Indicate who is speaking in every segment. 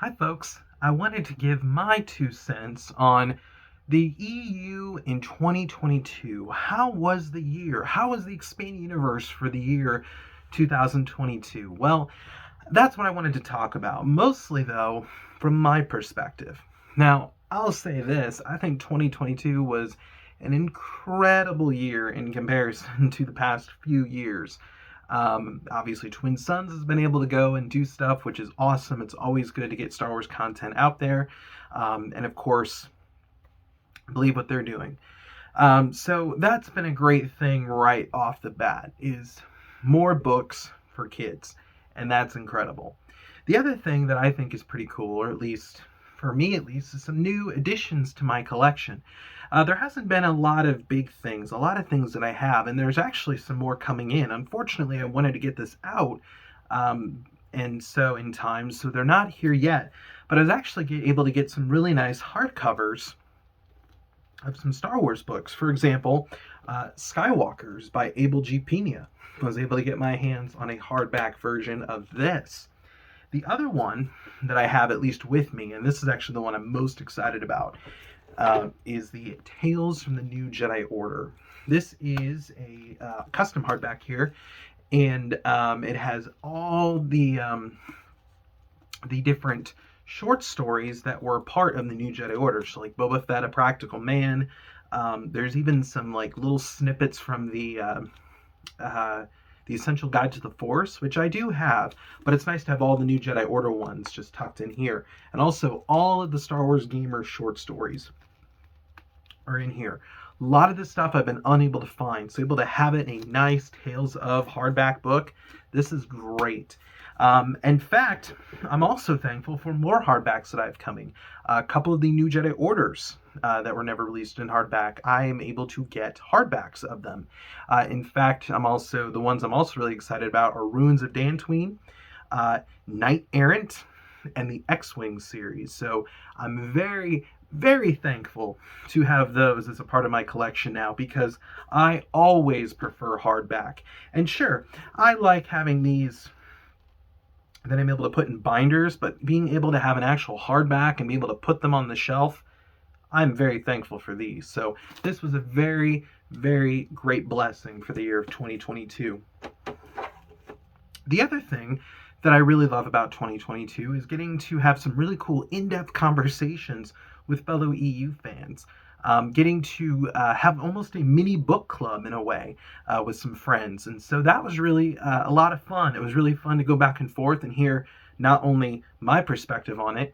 Speaker 1: Hi, folks. I wanted to give my 2 cents on the EU in 2022. How was the year? How was the expanding universe for the year 2022? Well, that's what I wanted to talk about, mostly though, from my perspective. Now, I'll say this, I think 2022 was an incredible year in comparison to the past few years. Obviously, Twin Suns has been able to go and do stuff, which is awesome. It's always good to get Star Wars content out there. And of course, believe what they're doing. So that's been a great thing right off the bat, is more books for kids. And that's incredible. The other thing that I think is pretty cool, or at least for me at least, is some new additions to my collection. There hasn't been a lot of big things, a lot of things that I have, and there's actually some more coming in. Unfortunately, I wanted to get this out, and so in time, so they're not here yet. But I was actually able to get some really nice hardcovers of some Star Wars books. For example, Skywalkers by Abel G. Pena. I was able to get my hands on a hardback version of this. The other one that I have at least with me, and this is actually the one I'm most excited about, is the Tales from the New Jedi Order. This is a custom hardback here, and it has all the different short stories that were part of the New Jedi Order. So like Boba Fett, A Practical Man. There's even some like little snippets from the Essential Guide to the Force, which I do have, but it's nice to have all the New Jedi Order ones just tucked in here. And also all of the Star Wars Gamer short stories are in here. A lot of this stuff I've been unable to find, so able to have it in a nice Tales of hardback book. This is great. In fact, I'm also thankful for more hardbacks that I have coming. A couple of the New Jedi Orders that were never released in hardback, I am able to get hardbacks of them. In fact, the ones I'm also really excited about are Ruins of Dantooine, Knight Errant, and the X-Wing series. So I'm very, very thankful to have those as a part of my collection now, because I always prefer hardback. And sure, I like having these that I'm able to put in binders, but being able to have an actual hardback and be able to put them on the shelf, I'm very thankful for these. So this was a very, very great blessing for the year of 2022. The other thing that I really love about 2022 is getting to have some really cool in-depth conversations with fellow EU fans. Getting to have almost a mini book club in a way with some friends. And so that was really a lot of fun. It was really fun to go back and forth and hear not only my perspective on it,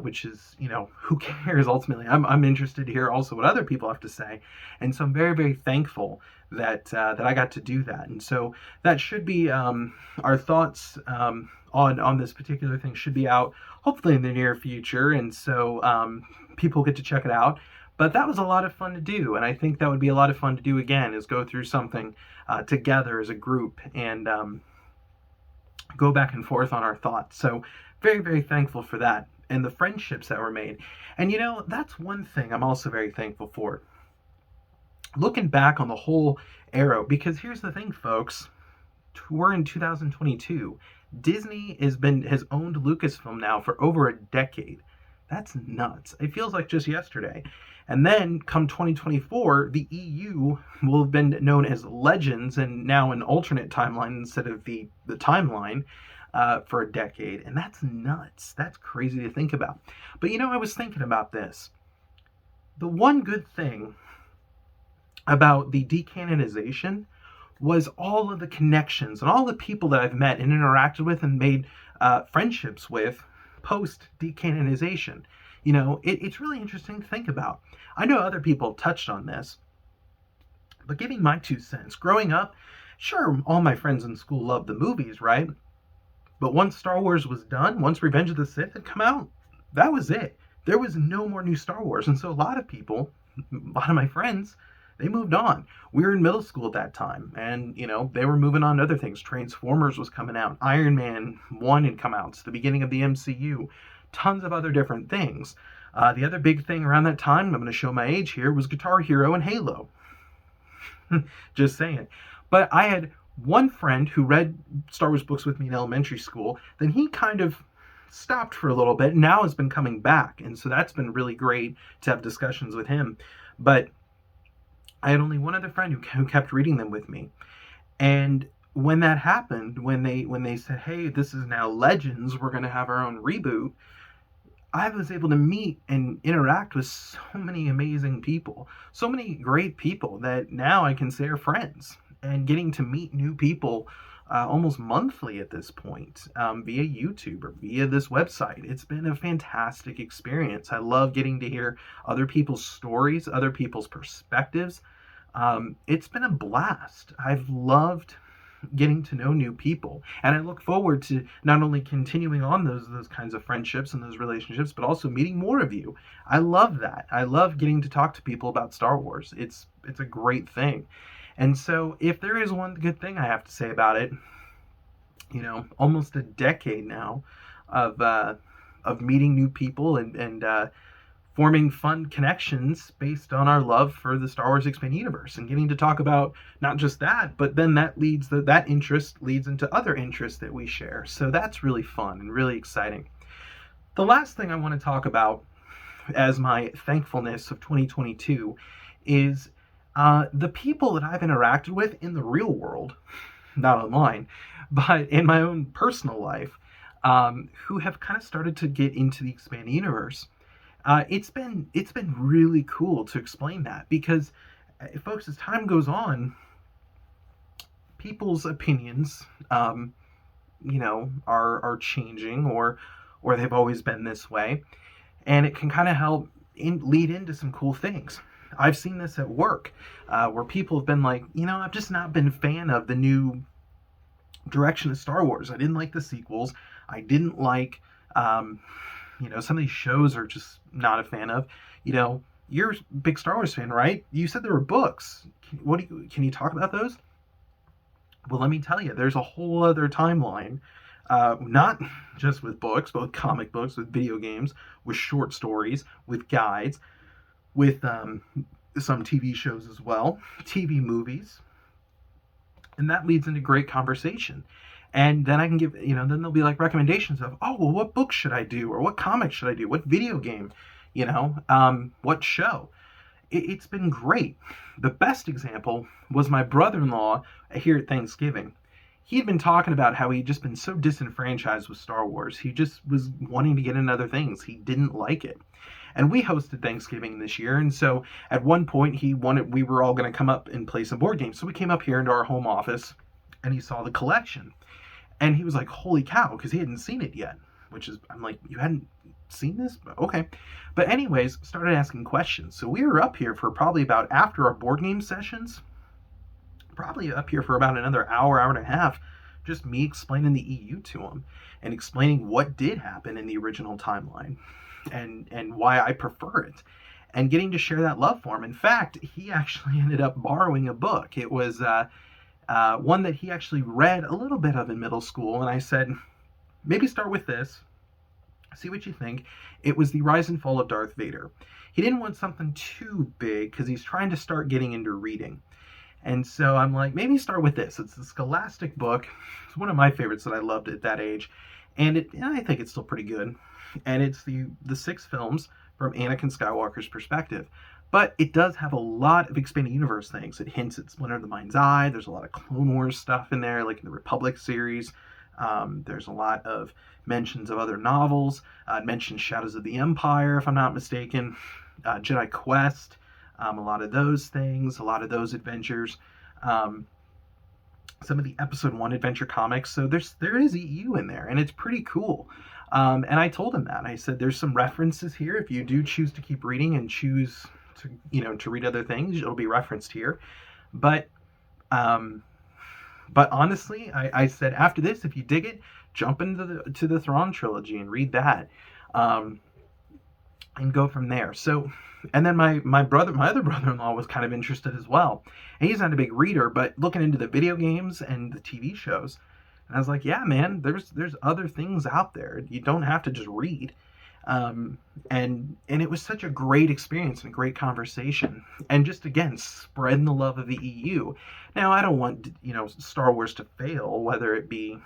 Speaker 1: which is, who cares ultimately? I'm interested to hear also what other people have to say. And so I'm very, very thankful that I got to do that. And so that should be our thoughts on this particular thing should be out hopefully in the near future. And so people get to check it out. But that was a lot of fun to do, and I think that would be a lot of fun to do again, is go through something together as a group and go back and forth on our thoughts. So very, very thankful for that and the friendships that were made. And that's one thing I'm also very thankful for. Looking back on the whole era, because here's the thing, folks, we're in 2022. Disney has owned Lucasfilm now for over a decade. That's nuts. It feels like just yesterday. And then come 2024, the EU will have been known as Legends and now an alternate timeline instead of the timeline for a decade. And that's nuts. That's crazy to think about. But I was thinking about this. The one good thing about the decanonization was all of the connections and all the people that I've met and interacted with and made friendships with post decanonization. It's really interesting to think about. I know other people touched on this, but giving my 2 cents, growing up, sure, all my friends in school loved the movies, right? But once Star Wars was done, once Revenge of the Sith had come out, that was it. There was no more new Star Wars. And so a lot of people, a lot of my friends, they moved on. We were in middle school at that time, and they were moving on to other things. Transformers was coming out. Iron Man 1 had come out. It's the beginning of the MCU. Tons of other different things. The other big thing around that time, I'm going to show my age here, was Guitar Hero and Halo. Just saying. But I had one friend who read Star Wars books with me in elementary school. Then he kind of stopped for a little bit. Now has been coming back, and so that's been really great to have discussions with him. But I had only one other friend who kept reading them with me, and when that happened, when they said, "Hey, this is now Legends. We're going to have our own reboot," I was able to meet and interact with so many amazing people, so many great people that now I can say are friends. And getting to meet new people almost monthly at this point via YouTube or via this website. It's been a fantastic experience. I love getting to hear other people's stories, other people's perspectives. It's been a blast. I've loved getting to know new people, and I look forward to not only continuing on those kinds of friendships and those relationships, but also meeting more of you. I love that. I love getting to talk to people about Star Wars. It's a great thing. And so if there is one good thing I have to say about it, almost a decade now of meeting new people and forming fun connections based on our love for the Star Wars Expanded Universe, and getting to talk about not just that, but then that interest leads into other interests that we share. So that's really fun and really exciting. The last thing I want to talk about as my thankfulness of 2022 is the people that I've interacted with in the real world, not online, but in my own personal life, who have kind of started to get into the Expanded Universe. It's been really cool to explain that, because folks, as time goes on, people's opinions, are changing, or they've always been this way, and it can kind of help lead into some cool things. I've seen this at work, where people have been like, I've just not been a fan of the new direction of Star Wars. I didn't like the sequels. I didn't like some of these shows are just not a fan of. You're a big Star Wars fan, right? You said there were books. Can you talk about those? Well, let me tell you, there's a whole other timeline, not just with books, but with comic books, with video games, with short stories, with guides, with some TV shows as well, TV movies, and that leads into great conversation. And then I can give, then there'll be like recommendations of, oh, well, what book should I do? Or what comic should I do? What video game? What show? It's been great. The best example was my brother-in-law here at Thanksgiving. He had been talking about how he'd just been so disenfranchised with Star Wars. He just was wanting to get into other things. He didn't like it. And we hosted Thanksgiving this year, and so at one point we were all going to come up and play some board games. So we came up here into our home office, and he saw the collection. And he was like, holy cow, because he hadn't seen it yet, I'm like, you hadn't seen this? Okay. But anyways, started asking questions. So we were up here for probably about, after our board game sessions, probably up here for about another hour and a half, just me explaining the EU to him and explaining what did happen in the original timeline and why I prefer it, and getting to share that love for him. In fact, he actually ended up borrowing a book. It was one that he actually read a little bit of in middle school, and I said, maybe start with this, see what you think. It was The Rise and Fall of Darth Vader. He didn't want something too big because he's trying to start getting into reading. And so I'm like, maybe start with this. It's the Scholastic book. It's one of my favorites that I loved at that age. And I think it's still pretty good. And it's the 6 films from Anakin Skywalker's perspective. But it does have a lot of Expanded Universe things. It hints at Splinter of the Mind's Eye. There's a lot of Clone Wars stuff in there, like in the Republic series. There's a lot of mentions of other novels. It mentions Shadows of the Empire, if I'm not mistaken. Jedi Quest. A lot of those things. A lot of those adventures. Some of the Episode 1 adventure comics. So there is EU in there, and it's pretty cool. And I told him that. I said, there's some references here. If you do choose to keep reading and choose to read other things, it'll be referenced here. But honestly, I said, after this, if you dig it, jump into the Thrawn trilogy and read that, and go from there. So, and then my other brother-in-law was kind of interested as well. And he's not a big reader, but looking into the video games and the TV shows. And I was like, yeah, man, there's other things out there. You don't have to just read. um, and it was such a great experience and a great conversation, and just again spreading the love of the EU. Now I don't want Star Wars to fail, whether it be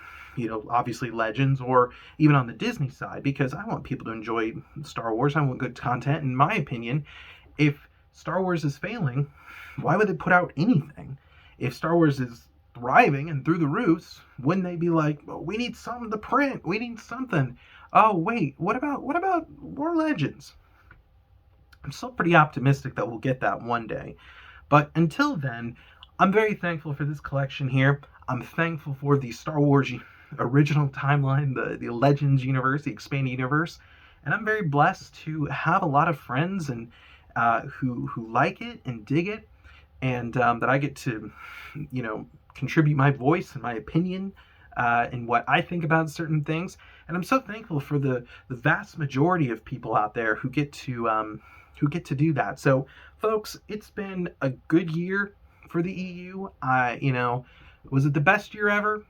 Speaker 1: obviously Legends or even on the Disney side, because I want people to enjoy Star Wars. I want good content. In my opinion, if Star Wars is failing, why would they put out anything? If Star Wars is thriving and through the roofs, wouldn't they be like, well, we need something to print, we need something? Oh wait, what about more Legends? I'm still pretty optimistic that we'll get that one day. But until then, I'm very thankful for this collection here. I'm thankful for the Star Wars original timeline, the Legends universe, the expanded universe, and I'm very blessed to have a lot of friends and who like it and dig it, and that I get to, contribute my voice and my opinion and what I think about certain things. And I'm so thankful for the vast majority of people out there who get to do that. So, folks, it's been a good year for the EU. Was it the best year ever?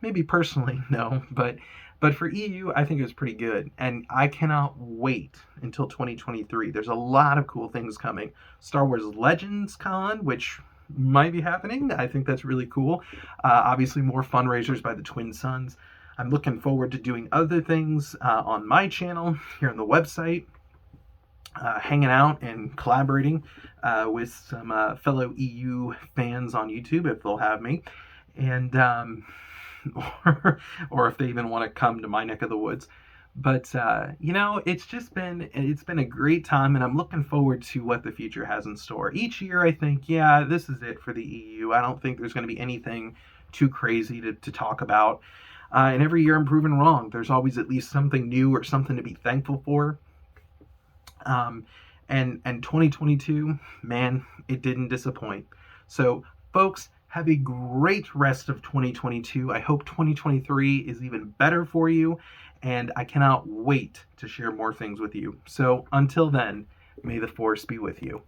Speaker 1: Maybe personally, no, but for EU, I think it was pretty good, and I cannot wait until 2023. There's a lot of cool things coming. Star Wars Legends Con, which might be happening. I think that's really cool. Obviously, more fundraisers by the Twin Suns. I'm looking forward to doing other things on my channel, here on the website, hanging out and collaborating with some fellow EU fans on YouTube, if they'll have me. And or if they even want to come to my neck of the woods. But it's been a great time, and I'm looking forward to what the future has in store. Each year I think, yeah, this is it for the EU. I don't think there's going to be anything too crazy to talk about. And every year I'm proven wrong. There's always at least something new or something to be thankful for. And 2022, man, it didn't disappoint. So, folks, have a great rest of 2022. I hope 2023 is even better for you, and I cannot wait to share more things with you. So until then, may the force be with you.